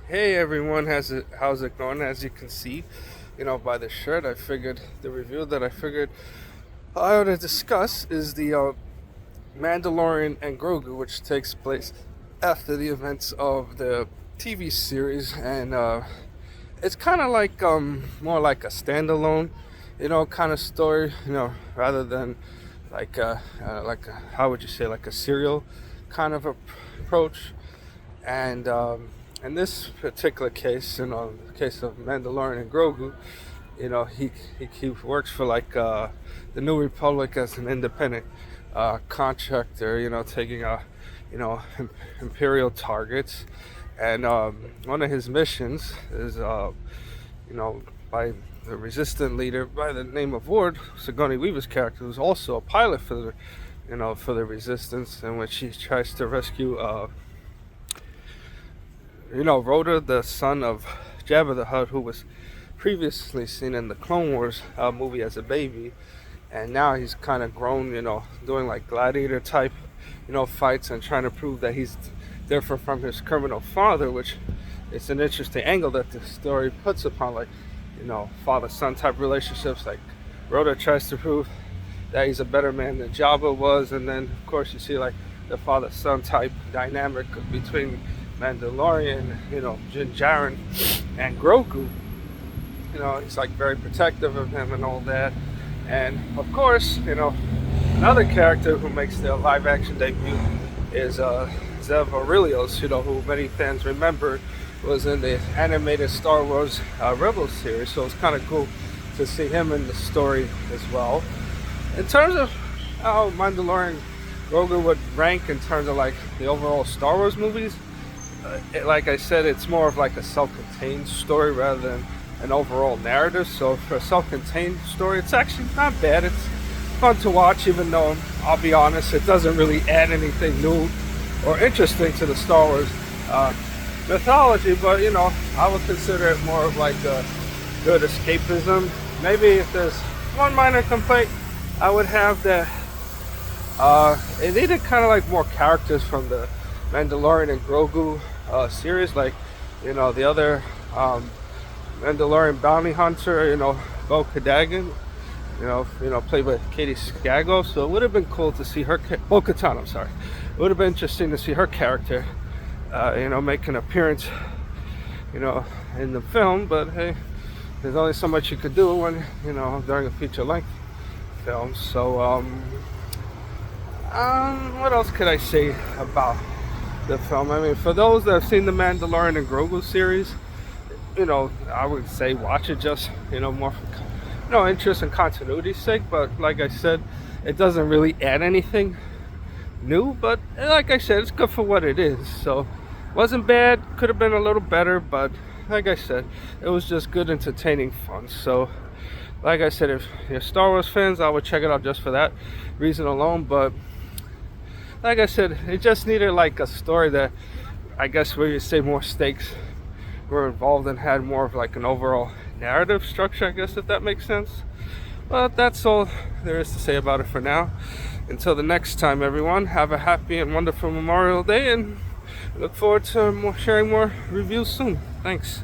Hey everyone, how's it going? As you can see, by the shirt, I figured the review that I figured I ought to discuss is the Mandalorian and Grogu, which takes place after the events of the TV series, and it's kind of like more like a standalone, kind of story, rather than how would you say, like a serial kind of approach. And in this particular case, the case of Mandalorian and Grogu, he works for the New Republic as an independent contractor, taking Imperial targets. And one of his missions is, you know, by the resistant leader by the name of Ward, Sigourney Weaver's character, who's also a pilot for the resistance, in which he tries to rescue Rhoda, the son of Jabba the Hutt, who was previously seen in the Clone Wars movie as a baby, and now he's kind of grown, doing like gladiator type, fights and trying to prove that he's different from his criminal father, which is an interesting angle that the story puts upon, like, father-son type relationships. Like, Rhoda tries to prove that he's a better man than Jabba was, and then of course you see like the father-son type dynamic between Mandalorian, Din Djarin, and Grogu. He's like very protective of him and all that. And of course, another character who makes their live-action debut is Zev Aurelios, who many fans remember was in the animated Star Wars Rebels series. So it's kind of cool to see him in the story as well. In terms of how Mandalorian Grogu would rank in terms of like the overall Star Wars movies, like I said, it's more of like a self-contained story rather than an overall narrative. So for a self-contained story, it's actually not bad. It's fun to watch, even though, I'll be honest, it doesn't really add anything new or interesting to the Star Wars mythology. But I would consider it more of like a good escapism. Maybe if there's one minor complaint I would have, that it needed kind of like more characters from the Mandalorian and Grogu series, like the other Mandalorian bounty hunter, Bo-Katan, played by Katie Skago. So it would have been cool to see her, Bo-Katan, I'm sorry. It would have been interesting to see her character, make an appearance, in the film. But hey, there's only so much you could do when, during a feature-length film. So, what else could I say about the film? I mean, for those that have seen the Mandalorian and Grogu series, I would say watch it just, more for, interest and continuity's sake. But like I said, it doesn't really add anything new. But like I said, it's good for what it is. So, wasn't bad. Could have been a little better, but like I said, it was just good, entertaining fun. So, like I said, if you're Star Wars fans, I would check it out just for that reason alone. But like I said, it just needed like a story that, I guess, where you say more stakes were involved and had more of like an overall narrative structure, I guess, if that makes sense. But that's all there is to say about it for now. Until the next time, everyone, have a happy and wonderful Memorial Day, and look forward to sharing more reviews soon. Thanks.